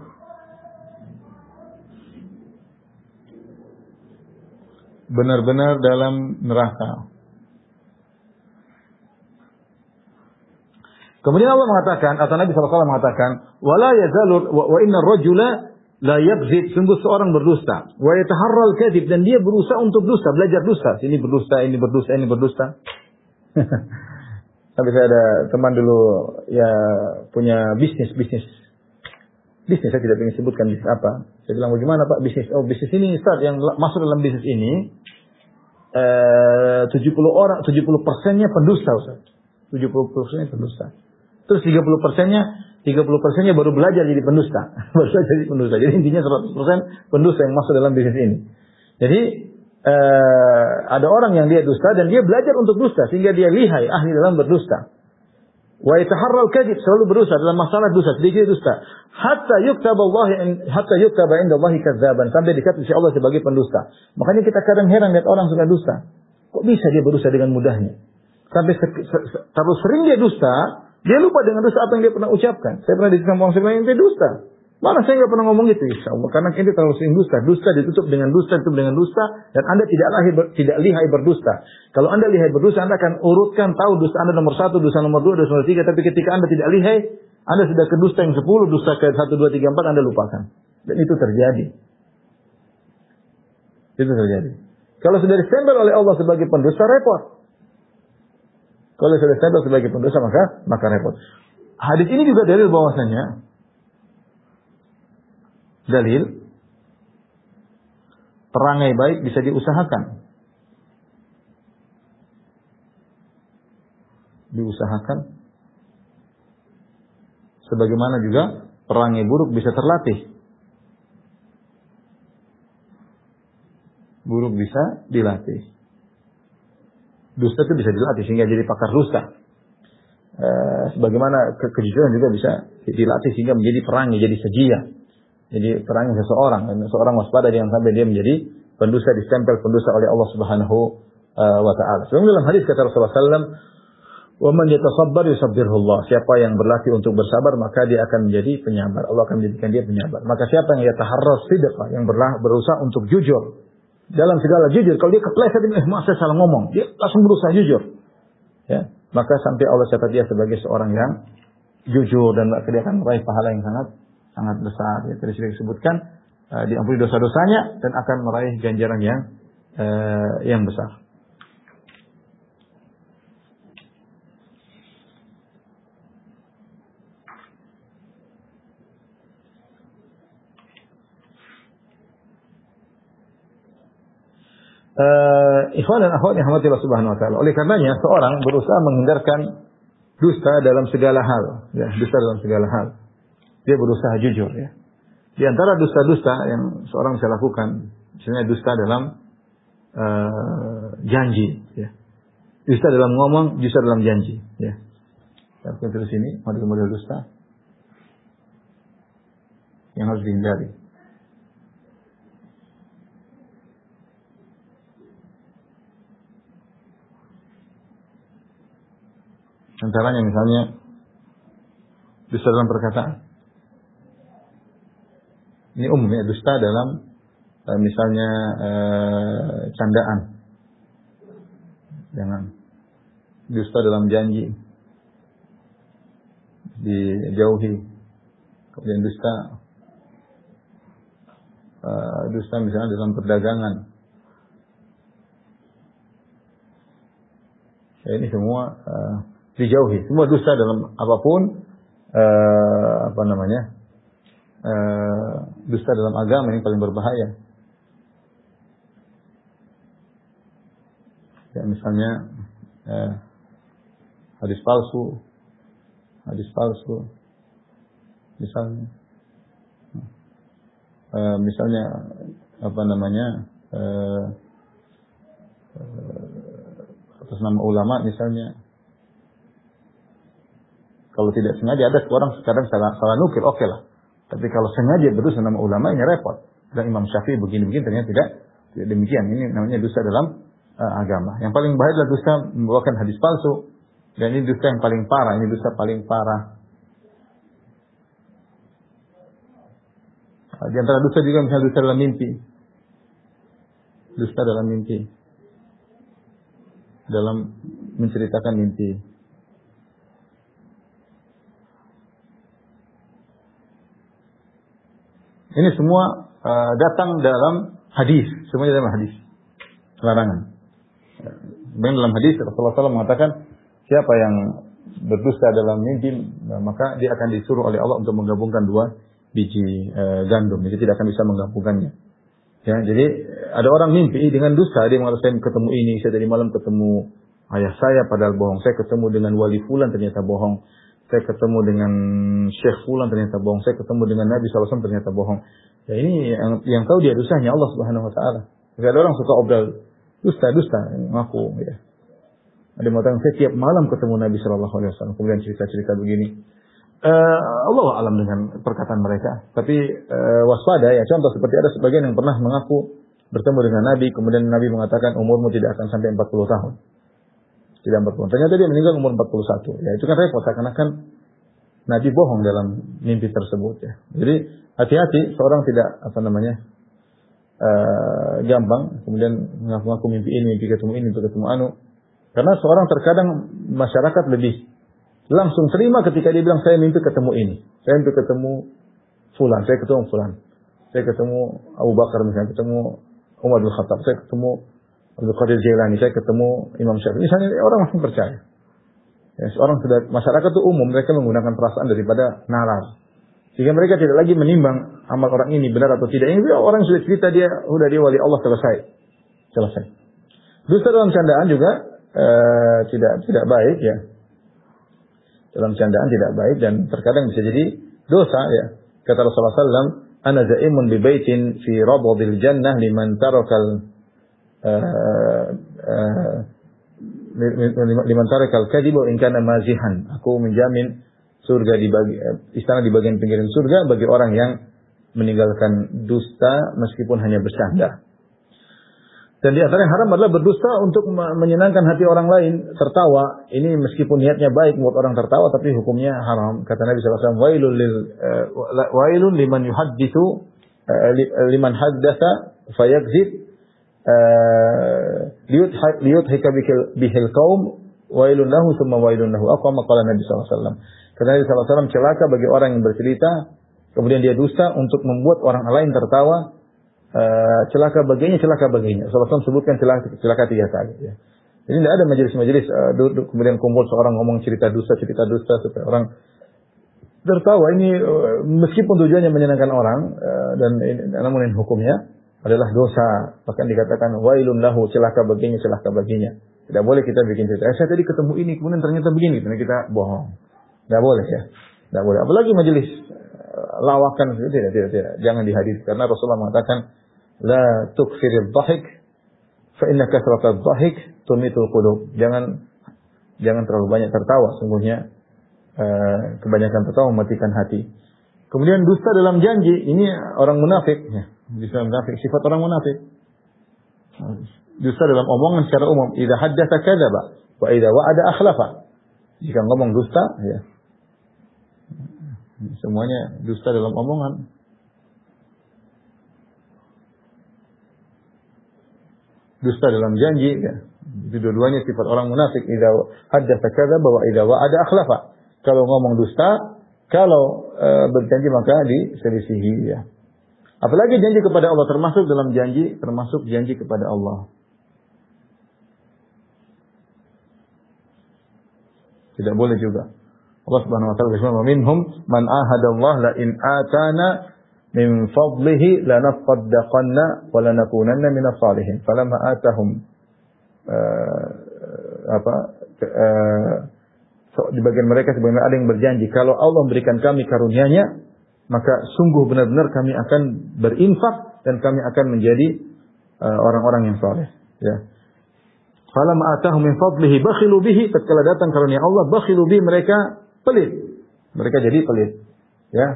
benar-benar dalam neraka. Kemudian Allah mengatakan, atau Nabi SAW mengatakan, "Wala yazalur wa innar rajula la yakzib." Sungguh seorang berdusta. Wa yataharral kadzib, dan dia berusaha untuk dusta, belajar dusta. Ini berdusta, ini berdusta, ini berdusta. Sampai saya ada teman dulu ya punya bisnis saya tidak ingin sebutkan bisnis apa. Saya bilang, bagaimana Pak bisnis? Oh, bisnis ini Ustaz, yang masuk dalam bisnis ini 70%-nya pendusta Ustaz. 70%-nya pendusta. Terus 30%-nya baru belajar jadi pendusta. Baru belajar jadi pendusta. Jadi intinya 100% pendusta yang masuk dalam bisnis ini. Jadi ada orang yang dia dusta dan dia belajar untuk dusta sehingga dia lihai, ahli dalam berdusta. Wa yataharral kadzib, selalu berusaha dalam masalah dusta, sedikit dusta. Hatta yuktaba indallahi kadzaban, sampai dikatakan oleh Allah sebagai pendusta. Makanya kita kadang heran lihat orang suka dusta. Kok bisa dia berusaha dengan mudahnya? Sampai terlalu sering dia dusta, dia lupa dengan dosa apa yang dia pernah ucapkan. Saya pernah ditanya orang sebenarnya yang dusta. Mana saya nggak pernah ngomong gitu, insya Allah. Karena ini terlalu sering dusta. Dusta ditutup dengan dusta, dan Anda tidak lihai berdusta. Kalau Anda lihai berdusta, Anda akan urutkan tahu dusta Anda nomor 1, dusta nomor 2, dusta nomor 3. Tapi ketika Anda tidak lihai, Anda sudah ke dusta yang 10, dusta ke 1, 2, 3, 4, Anda lupakan. Dan itu terjadi. Itu terjadi. Kalau sudah distempel oleh Allah sebagai pendusta, repot. Kalau sudah distempel sebagai pendusta, maka repot. Hadis ini juga dalil bahwasanya perangai baik bisa diusahakan. Sebagaimana juga perangai buruk bisa terlatih. Buruk bisa dilatih. Dusta itu bisa dilatih sehingga jadi pakar dusta. Sebagaimana kejujuran juga bisa dilatih sehingga menjadi perangai, jadi sejiya. Jadi perangai seseorang, dan seorang waspada jangan sampai dia menjadi pendusta, distempel pendusta oleh Allah Subhanahu wa taala. Sebagaimana dalam hadis kata Rasulullah sallallahu alaihi wasallam, "Wa man yatasabbar yusabbirhu Allah." Siapa yang berlatih untuk bersabar, maka dia akan menjadi penyabar. Allah akan menjadikan dia penyabar. Maka siapa yang yataharras sidqa, yang berusaha untuk jujur dalam segala jujur. Kalau dia kepleset, maaf saya salah ngomong, dia langsung berusaha jujur. Ya, maka sampai Allah catat dia sebagai seorang yang jujur, dan maka dia akan meraih pahala yang sangat besar. Ya, tadi sudah disebutkan diampuni dosa-dosanya dan akan meraih ganjaran yang besar. Ikhwan dan akhwat yang dirahmati Allah Subhanahu wa taala. Oleh karenanya seorang berusaha menghindarkan dusta dalam segala hal, ya, dusta dalam segala hal. Dia berusaha jujur, ya. Di antara dusta-dusta yang seorang bisa lakukan, misalnya dusta dalam janji, ya. Dusta dalam ngomong, dusta dalam janji, ya. Kita tulis ini model-model dusta yang harus dihindari. Antaranya misalnya dusta dalam perkataan. Ini umumnya dusta dalam misalnya candaan. Jangan. Dusta dalam janji. Dijauhi. Kemudian dusta misalnya dalam perdagangan. Ya, ini semua dijauhi. Semua dusta dalam apapun dusta dalam agama ini paling berbahaya. Ya, misalnya hadis palsu, misalnya, misalnya apa namanya, atas nama ulama misalnya. Kalau tidak sengaja, ada orang sekarang salah nukil, oke lah. Tapi kalau sengaja berdusta nama ulama, ini repot. Dan Imam Syafi'i begini-begini, ternyata tidak demikian. Ini namanya dusta dalam agama. Yang paling bahaya adalah dusta membawakan hadis palsu. Dan ini dusta yang paling parah. Ini dusta paling parah. Di antara dusta juga misalnya dusta dalam mimpi. Dusta dalam mimpi. Dalam menceritakan mimpi. Ini semua datang dalam hadis, semuanya dalam hadis. Larangan. Dan dalam hadis Rasulullah SAW mengatakan, siapa yang berdusta dalam mimpi, maka dia akan disuruh oleh Allah untuk menggabungkan 2 biji gandum. Jadi tidak akan bisa menggabungkannya. Ya, jadi ada orang mimpi dengan dusta, dia mengatakan, saya ketemu ini, saya tadi malam ketemu ayah saya padahal bohong, saya ketemu dengan wali fulan ternyata bohong. Saya ketemu dengan Syekh fulan ternyata bohong. Saya ketemu dengan Nabi SAW ternyata bohong. Ya ini yang tahu dia dosanya Allah Subhanahu Wa Taala. Jadi ada orang suka obral dusta ngaku. Ya. Ada yang mengatakan saya tiap malam ketemu Nabi SAW. Kemudian cerita begini. Allah alam dengan perkataan mereka. Tapi waspada ya. Contoh seperti ada sebagian yang pernah mengaku bertemu dengan Nabi. Kemudian Nabi mengatakan umurmu tidak akan sampai 40 tahun. Tidak 40. Ternyata dia meninggal umur 41. Ya, itu kan repot. Seakan-akan Nabi bohong dalam mimpi tersebut. Ya. Jadi hati-hati seorang tidak gampang kemudian mengaku mimpi ini, mimpi ketemu anu. Karena seorang terkadang masyarakat lebih langsung terima ketika dia bilang saya mimpi ketemu ini, saya mimpi ketemu fulan, saya ketemu fulan, saya ketemu Abu Bakar misalnya, ketemu Umar bin Khattab, saya ketemu Abdul Qadir Jailani, saya ketemu Imam Syafi'i. Misalnya orang masih percaya. Ya, orang sudah masyarakat itu umum mereka menggunakan perasaan daripada nalar. Sehingga mereka tidak lagi menimbang amal orang ini benar atau tidak. Ini orang sudah cerita dia wali Allah selesai. Dusta dalam candaan juga tidak baik ya. Dalam candaan tidak baik dan terkadang bisa jadi dosa ya. Kata Rasulullah SAW, "Ana za'imun bi baitin fi rabdil jannah liman tarakal liman tarakal kadhib wa in kana mazihan." Aku menjamin surga istana di bagian pinggiran surga bagi orang yang meninggalkan dusta meskipun hanya bercanda. Dan di antara yang haram adalah berdusta untuk menyenangkan hati orang lain, tertawa. Ini meskipun niatnya baik membuat orang tertawa tapi hukumnya haram. Kata Nabi SAW, wailun liman yuhadditsu liman haddatsa fayakdzib liyudhika bihil qaum wailun lahu thumma wailun lahu. Apa maqala Nabi SAW. Kata Nabi SAW, celaka bagi orang yang bercerita kemudian dia dusta untuk membuat orang lain tertawa. Celaka baginya. Rasulullah sebutkan celaka 3 kali. Ya. Jadi tidak ada majelis-majelis duduk kemudian kumpul seorang ngomong cerita dusta supaya orang tertawa. Ini meskipun tujuannya menyenangkan orang namun hukumnya adalah dosa. Bahkan dikatakan wailun lahu, celaka baginya. Tidak boleh kita bikin cerita. Saya tadi ketemu ini kemudian ternyata begini, karena kita bohong. Tidak boleh ya. Tidak boleh. Apalagi majelis lawakan tidak. Jangan dihadiri karena Rasulullah mengatakan la tukfiril dhahik fa inna kasratal dhahik tumitul qulub. Jangan terlalu banyak tertawa, sungguhnya kebanyakan tertawa mematikan hati. Kemudian dusta dalam janji, ini orang munafik ya. Dusta munafik, sifat orang munafik. Dusta dalam omongan secara umum, idza haddatsa kadzaba wa idza wa'ada akhlafa. Jika ngomong dusta ya. Semuanya dusta dalam omongan. Dusta dalam janji ya. Itu dua-duanya sifat orang munafik. Idza haddatsa kadzaba wa idza wa'ada akhlafa. Kalau ngomong dusta, kalau berjanji maka diselisihi ya. Apalagi janji kepada Allah, termasuk janji kepada Allah. Tidak boleh juga. Allah Subhanahu wa taala berfirman, "Minhum man ahada Allah la in atana min fadlihi lanasaddaqanna wa lanakunanna minas salihin." Falamma atahum di bagian mereka sebenarnya ada yang berjanji, kalau Allah memberikan kami karunia-Nya, maka sungguh benar-benar kami akan berinfak dan kami akan menjadi orang-orang yang saleh. Ya. Falamma atahum min fadlihi bakhilu bihi, tatkala datang karunia Allah, bakhilu bihi, mereka pelit. Mereka jadi pelit. Ya.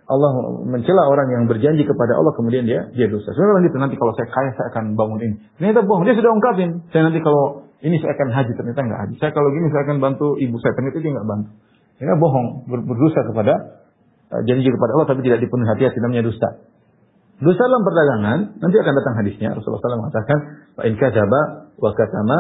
Allah mencela orang yang berjanji kepada Allah kemudian dia dosa. Sebenarnya gitu, nanti kalau saya kaya saya akan bangun ini. Ternyata bohong, dia sudah ungkapin. Saya nanti kalau ini saya akan haji, ternyata enggak haji. Saya kalau gini saya akan bantu ibu saya, ternyata dia enggak bantu. Ini bohong, berdosa kepada janji kepada Allah tapi tidak dipenuhi, hati-hati, namanya dusta. Dosa dalam perdagangan, nanti akan datang hadisnya. Rasulullah SAW mengatakan, fa in kadzaba wa katama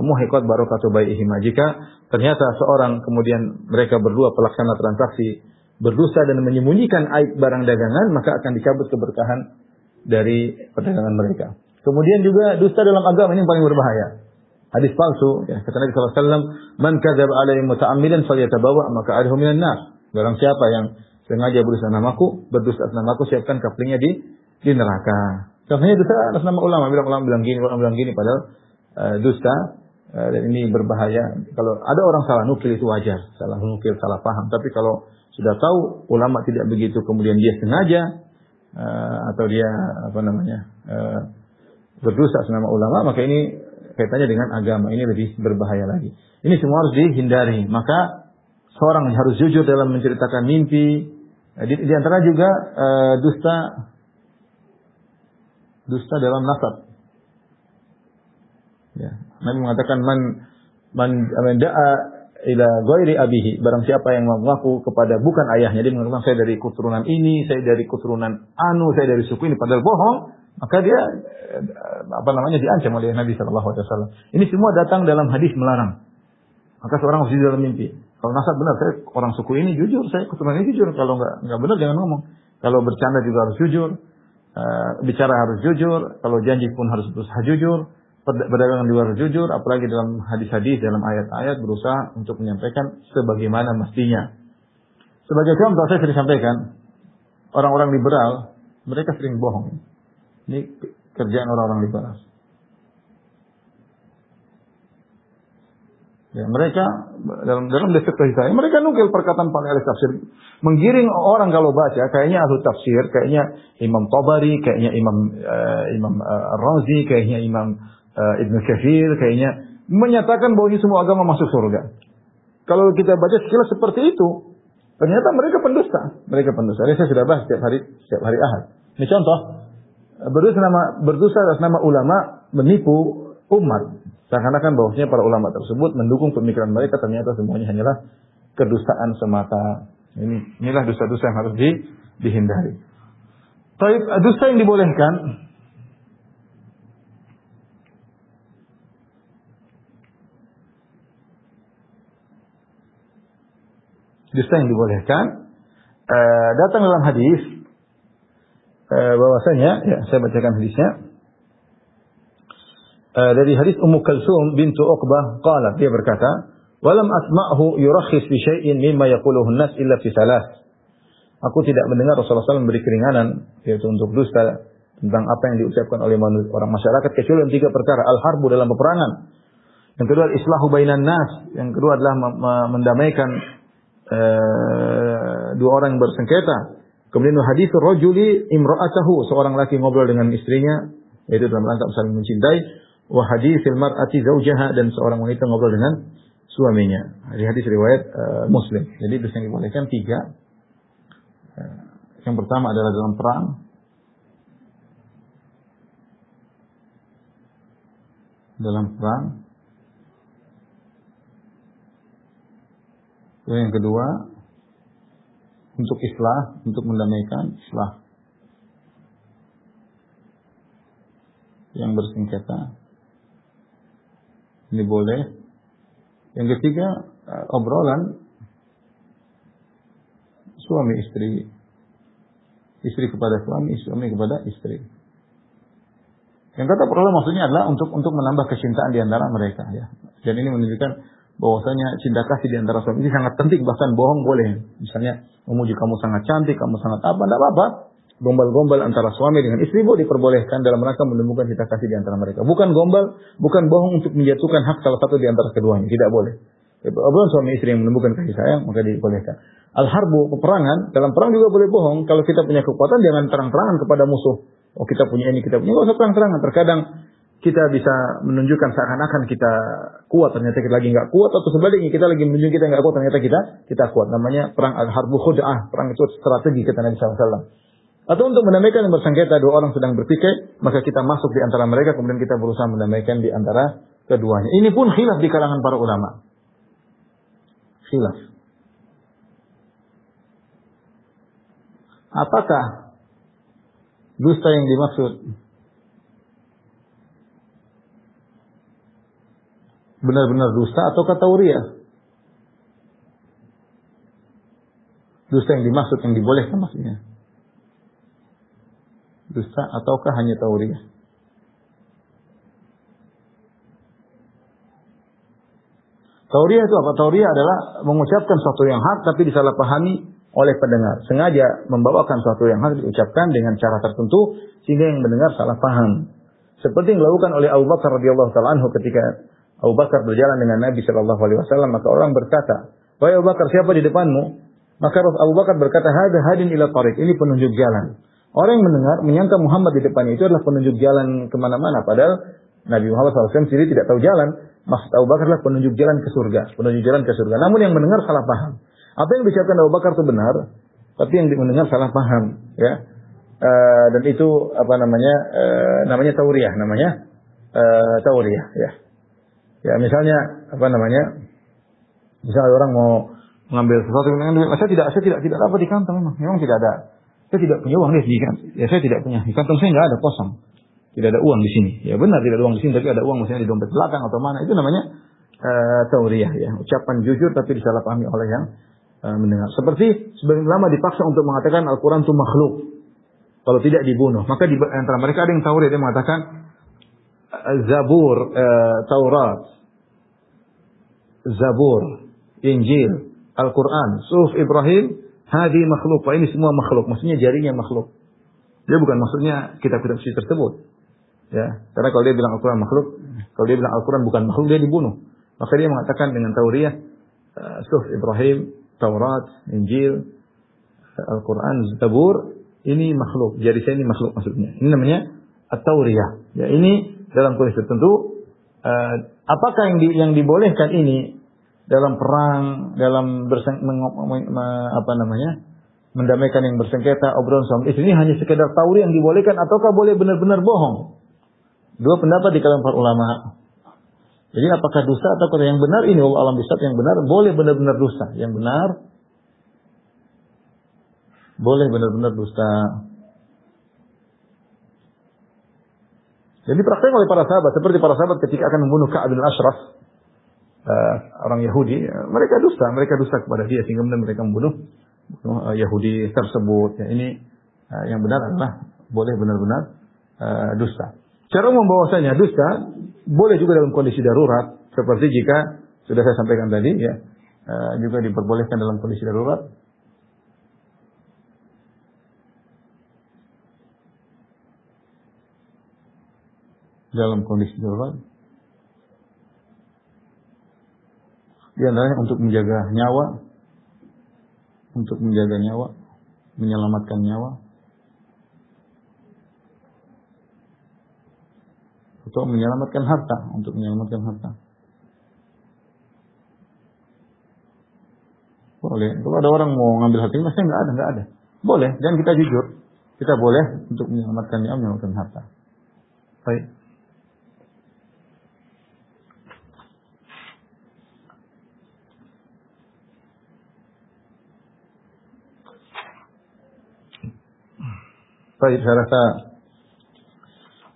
muhiqat barakatu bai'ihim. Jika ternyata seorang kemudian mereka berdua pelaksana transaksi berdusta dan menyembunyikan aib barang dagangan, maka akan dicabut keberkahan dari perdagangan mereka. Kemudian juga dusta dalam agama ini yang paling berbahaya. Hadis palsu, ya, kata Nabi SAW, man kadzaba alaihi muta'ammidan falyatabawa maq'adahu minan nar. Barang siapa yang sengaja berdusta atas namaku, siapkan kaplingnya di neraka. Contohnya dusta atas nama ulama, ulama bilang gini, padahal dusta dan ini berbahaya. Kalau ada orang salah nukil itu wajar, salah nukil, salah paham. Tapi kalau sudah tahu ulama tidak begitu, kemudian dia sengaja atau dia berdusta atas nama ulama, maka ini kaitannya dengan agama, ini lebih berbahaya lagi. Ini semua harus dihindari. Maka seorang harus jujur dalam menceritakan mimpi. Di antara juga dusta dalam nasab. Ya. Nabi mengatakan man da'a ila ghairi abihi, barang siapa yang mengaku kepada bukan ayahnya, dia mengatakan saya dari keturunan ini, saya dari keturunan saya dari suku ini, padahal bohong, maka dia diancam oleh Nabi sallallahu alaihi wasallam. Ini semua datang dalam hadis melarang. Maka seorang harus jujur dalam mimpi. Kalau nasab benar, saya orang suku ini jujur, saya keturunan ini jujur. Kalau enggak benar jangan ngomong. Kalau bercanda juga harus jujur. Bicara harus jujur. Kalau janji pun harus berusaha jujur. Perdagangan juga harus jujur. Apalagi dalam hadis-hadis, dalam ayat-ayat berusaha untuk menyampaikan sebagaimana mestinya. Sebagai contoh saya sering sampaikan, orang-orang liberal mereka sering bohong. Ini kerjaan orang-orang liberal. Ya, mereka dalam deskripsi saya, mereka nukil perkataan para ahli tafsir, menggiring orang kalau baca, kayaknya ahli tafsir, kayaknya Imam Tabari, kayaknya Imam Razi, kayaknya Imam Ibnu Katsir, kayaknya menyatakan bahwa ini semua agama masuk surga. Kalau kita baca sekilas seperti itu, ternyata mereka pendusta. Ini saya sudah bahas setiap hari Ahad. Ini contoh, berdusta atas nama ulama, menipu umat. Seakan-akan bahwasanya para ulama tersebut mendukung pemikiran mereka, ternyata semuanya hanyalah kedustaan semata. Inilah dosa-dosa yang harus dihindari. Tapi dusta yang dibolehkan, datang dalam hadis bahwasanya, ya, saya bacakan hadisnya. Dari hadis Ummu Kalsum bintu Uqbah qalat, dia berkata, "Walam asma'hu yurakhis bi syai'in mimma yaquluhu an-nas illa fi salas." Aku tidak mendengar Rasulullah SAW memberi keringanan yaitu untuk dusta tentang apa yang diucapkan oleh orang masyarakat kecuali dalam 3 perkara. Al-harbu, dalam peperangan. Yang kedua islahu bainan nas, yang kedua adalah mendamaikan dua orang yang bersengketa. Kemudian hadis rajuli imra'atahu, seorang laki ngobrol dengan istrinya yaitu dalam rangka saling mencintai. Wa haditsil mar'ati zaujaha, dan seorang wanita ngobrol dengan suaminya. Hadis riwayat Muslim. Jadi dosa yang dibolehkan 3. Yang pertama adalah dalam perang. Dan yang kedua untuk islah, untuk mendamaikan islah yang bersengketa. Ini boleh. Yang ketiga, obrolan suami istri. Istri kepada suami, suami kepada istri. Yang kata perlu maksudnya adalah untuk menambah kecintaan di antara mereka, ya. Dan ini menunjukkan bahwasanya cinta kasih di antara suami ini sangat penting, bahkan bohong boleh. Misalnya memuji kamu sangat cantik, kamu sangat apa, enggak apa-apa. Gombal-gombal antara suami dengan istri boleh diperbolehkan dalam rangka menumbuhkan cinta kasih di antara mereka. Bukan gombal, bukan bohong untuk menjatuhkan hak salah satu di antara keduanya. Tidak boleh. Obrolan suami istri yang menumbuhkan kasih sayang, maka dibolehkan. Al-harbu, peperangan, dalam perang juga boleh bohong. Kalau kita punya kekuatan, jangan terang-terangan kepada musuh. Oh, kita punya ini, kita punya. Nggak usah terang-terangan. Terkadang kita bisa menunjukkan seakan-akan kita kuat, ternyata kita lagi nggak kuat, atau sebaliknya kita lagi menunjukkan kita nggak kuat, ternyata kita kuat. Namanya perang al-harbu khud'ah. Perang itu strategi kata Nabi SAW. Atau untuk mendamaikan yang bersengketa, dua orang sedang bertikai, maka kita masuk di antara mereka, kemudian kita berusaha mendamaikan di antara keduanya. Ini pun khilaf di kalangan para ulama. Khilaf. Apakah dusta yang dimaksud benar-benar dusta ataukah tauriah? Dusta yang dimaksud, yang dibolehkan maksudnya dusta ataukah hanya tauriah? Tauriah itu apa? Tauriah adalah mengucapkan sesuatu yang hak tapi disalahpahami oleh pendengar. Sengaja membawakan sesuatu yang hak diucapkan dengan cara tertentu sehingga yang mendengar salah paham. Seperti yang dilakukan oleh Abu Bakar radhiyallahu taala anhu ketika Abu Bakar berjalan dengan Nabi sallallahu alaihi wasallam, maka orang berkata, "Wahai Abu Bakar, siapa di depanmu?" Maka Abu Bakar berkata, "Hada hadin ila tariq." Ini penunjuk jalan. Orang yang mendengar menyangka Muhammad di depannya itu adalah penunjuk jalan kemana-mana. Padahal Nabi Muhammad SAW sendiri tidak tahu jalan. Maksud Abu Bakar adalah penunjuk jalan ke surga. Penunjuk jalan ke surga. Namun yang mendengar salah paham. Apa yang diucapkan Abu Bakar itu benar, tapi yang mendengar salah paham. Ya. Dan itu namanya tauriah. Namanya tauriah. Ya. Ya misalnya misalnya orang mau mengambil sesuatu, saya tidak dapat di kantong memang tidak ada. Saya tidak punya uang di kan. Ya saya tidak punya. Di kantong saya nggak ada, kosong. Tidak ada uang di sini. Ya benar tidak ada uang di sini, tapi ada uang misalnya di dompet belakang atau mana. Itu namanya tauriah ya. Ucapan jujur tapi disalahpahami oleh yang mendengar. Seperti sebagian ulama dipaksa untuk mengatakan Al-Quran itu makhluk. Kalau tidak dibunuh. Maka di antara mereka ada yang tauriah. Dia mengatakan Zabur, Taurat, Zabur, Injil, Al-Quran, Suhuf Ibrahim, hadi makhluk. Ini semua makhluk. Maksudnya jarinya makhluk. Dia bukan maksudnya kitab-kitab suci tersebut. Ya, karena kalau dia bilang Al-Quran makhluk, kalau dia bilang Al-Quran bukan makhluk, dia dibunuh. Maka dia mengatakan dengan tauriah, Suhuf Ibrahim, Taurat, Injil, Al-Quran, Zabur, ini makhluk. Jari saya ini makhluk maksudnya. Ini namanya at-tauriah. Ya, ini dalam kondisi tertentu. Apakah yang dibolehkan ini dalam perang, dalam mendamaikan yang bersengketa, obrolan suami istri, ini hanya sekedar tauriah yang dibolehkan ataukah boleh benar-benar bohong? Dua pendapat di kalangan para ulama. Jadi apakah dusta atau yang benar ini Allah alam bisawab, yang benar boleh benar-benar dusta, yang benar boleh benar-benar dusta. Jadi praktek oleh para sahabat, seperti para sahabat ketika akan membunuh Ka'ab bin Ashraf, orang Yahudi, mereka dusta kepada dia sehingga mereka membunuh Yahudi tersebut. Ya, ini yang benar adalah boleh benar-benar dusta. Cara membawasanya dusta boleh juga dalam kondisi darurat, seperti jika sudah saya sampaikan tadi, ya, juga diperbolehkan dalam kondisi darurat. Dalam kondisi darurat, di antaranya untuk menjaga nyawa, menyelamatkan nyawa, atau menyelamatkan harta, untuk menyelamatkan harta. Boleh. Kalau ada orang mau ngambil harta, saya nggak ada. Boleh. Dan kita jujur, kita boleh untuk menyelamatkan nyawa, menyelamatkan harta. Baik. Baik, saya rasa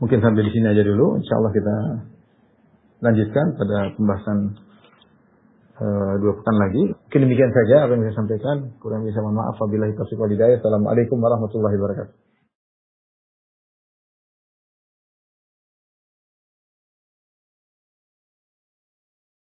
mungkin sampai di sini aja dulu. Insyaallah kita lanjutkan pada pembahasan 2 pekan lagi. Mungkin demikian saja apa yang saya sampaikan. Kurang bisa mohon maaf. Wabillahi taufiq wal hidayah. Assalamualaikum warahmatullahi wabarakatuh.